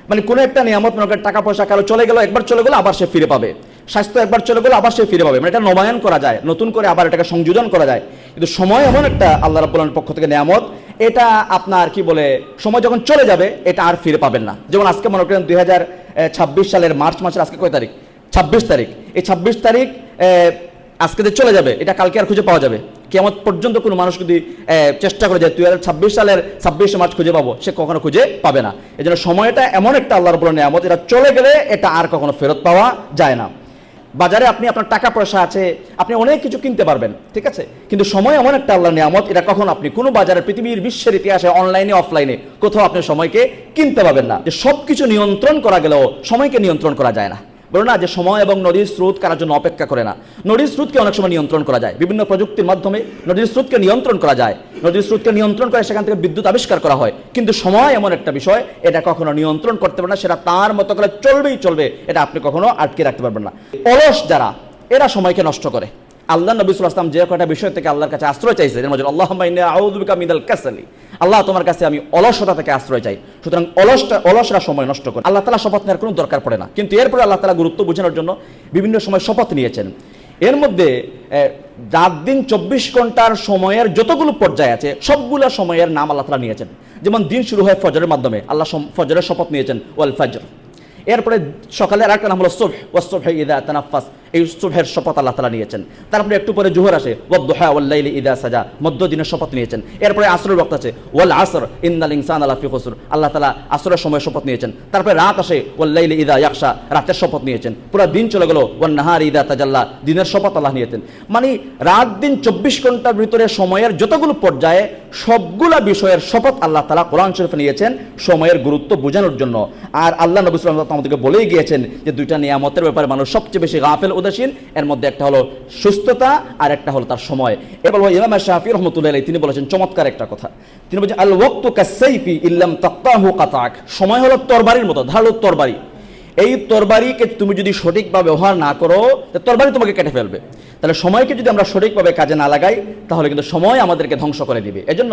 মানে কোনো একটা নিয়ামত, মনে করেন টাকা পয়সা কারো চলে গেল, একবার চলে গেলো আবার সে ফিরে পাবে, স্বাস্থ্য একবার চলে গেলো আবার সে ফিরে পাবে, মানে এটা নবায়ন করা যায়, নতুন করে আবার এটাকে সংযোজন করা যায়। কিন্তু সময় এমন একটা আল্লাহ রাব্বুল আলামিনের পক্ষ থেকে নিয়ামত, এটা আপনার কি বলে, সময় যখন চলে যাবে এটা আর ফিরে পাবেন না। যেমন আজকে মনে করেন 2026 সালের মার্চ মাসের আজকে কয় তারিখ? 26 তারিখ। এই 26 তারিখ আজকে যে চলে যাবে এটা কালকে আর খুঁজে পাওয়া যাবে? কিয়ামত পর্যন্ত কোনো মানুষ যদি চেষ্টা করে যায় 2026 সালের 26 মার্চ খুঁজে পাবো, সে কখনো খুঁজে পাবে না। এই জন্য সময়টা এমন একটা আল্লাহ রাব্বুল আলামিনের নিয়ামত, এটা চলে গেলে এটা আর কখনো ফেরত পাওয়া যায় না। বাজারে আপনি আপনার টাকা পয়সা আছে, আপনি অনেক কিছু কিনতে পারবেন, ঠিক আছে, কিন্তু সময় এমন একটা আল্লাহর নিয়ামত, এটা কখন আপনি কোনো বাজারে পৃথিবীর বিশ্বের ইতিহাসে অনলাইনে অফলাইনে কোথাও আপনি সময়কে কিনতে পারবেন না। যে সব কিছু নিয়ন্ত্রণ করা গেলেও সময়কে নিয়ন্ত্রণ করা যায় না। বলো না যে সময় এবং নদীর স্রোত কারার জন্য অপেক্ষা করে না। নদীর স্রোতকে অনেক সময় নিয়ন্ত্রণ করা যায়, বিভিন্ন প্রযুক্তির মাধ্যমে নদীর স্রোতকে নিয়ন্ত্রণ করা যায়, নদীর স্রোতকে নিয়ন্ত্রণ করে সেখান থেকে বিদ্যুৎ আবিষ্কার করা হয়। কিন্তু সময় এমন একটা বিষয়, এটা কখনো নিয়ন্ত্রণ করতে পারে না, সেটা তার মতো করে চলবেই চলবে, এটা আপনি কখনো আটকে রাখতে পারবেন না। অলস যারা, এরা সময়কে নষ্ট করে। আল্লাহ নবী সাল্লাল্লাহু আলাইহি ওয়াসাল্লাম যে কয়টা বিষয় থেকে আল্লাহর কাছে আশ্রয় চাইছে, এর মধ্যে আল্লাহুম্মা ইন্নী আউযু বিকা মিনাল কাসালি, আল্লাহ তোমার কাছে আমি অলসতা থেকে আশ্রয় চাই। সুতরাং অলসরা সময় নষ্ট করে। আল্লাহ তাআলা শপথ নেওয়ার কোনো দরকার পড়ে না, কিন্তু এরপরে আল্লাহ তাআলা গুরুত্ব বোঝানোর জন্য বিভিন্ন সময় শপথ নিয়েছেন। এর মধ্যে রাত দিন 24 ঘন্টার সময়ের যতগুলো পর্যায় আছে সবগুলো সময়ের নাম আল্লাহ তাআলা নিয়েছেন। যেমন দিন শুরু হয় ফজরের মাধ্যমে, আল্লাহ ফজরের শপথ নিয়েছেন, ওয়াল ফজর। এরপরে সকালের আরেকটা নাম হলো সুবহ, ওয়াস-সুবহি ইযা তানাফাস, এই সুবহের শপথ আল্লাহ তাআলা নিয়েছেন। তারপরে একটু পরে জোহর আসে, ওয়াদ-দুহা ওয়াল-লাইলি ইযা সাজা, মধ্যদিনের শপথ নিয়েছেন। এরপরে আসরের ওয়াক্ত আছে, ওয়াল আসর ইন্নাল ইনসানা লাফি খুসর, আল্লাহ তাআলা আসরের সময় শপথ নিয়েছেন। তারপরে রাত আসে, ওয়াল-লাইলি ইযা ইয়াগশা, রাতের শপথ নিয়েছেন। পুরো দিন চলে গেল, ওয়ান-নাহারি ইযা তাজাল্লা, দিনের শপথ আল্লাহ নিয়েছেন। মানে রাত দিন 24 ঘন্টার ভিতরে সময়ের যতগুলো পর্যায়ে সবগুলা বিষয়ের শপথ আল্লাহ তাআলা কোরআন শরীফে নিয়েছেন সময়ের গুরুত্ব বোঝানোর জন্য। আর আল্লাহ নবী সাল্লাল্লাহু আলাইহি ওয়াসাল্লাম আমাদেরকে বলেই গিয়েছেন যে দুইটা নিয়ামতের ব্যাপারে মানুষ সবচেয়ে বেশি গাফেল, উদাসীন। এর মধ্যে একটা হলো সুস্থতা আর একটা হলো তার সময়। এবার ইমাম শাফিঈ রাহমাতুল্লাহি আলাইহি তিনি বলেছেন চমৎকার একটা কথা। তিনি বলেছেন আল ওয়াক্তু কাস-সাইফি ইল্লাম তাকতাহু কাতাক, সময় হলো তরবারির মতো, ধারালো তরবারি। এই তরবারিকে তুমি যদি সঠিকভাবে ব্যবহার না করো, তরবারি তোমাকে কেটে ফেলবে। তাহলে সময়কে যদি আমরা সঠিকভাবে কাজে না লাগাই, তাহলে কিন্তু সময় আমাদেরকে ধ্বংস করে দিবে। এজন্য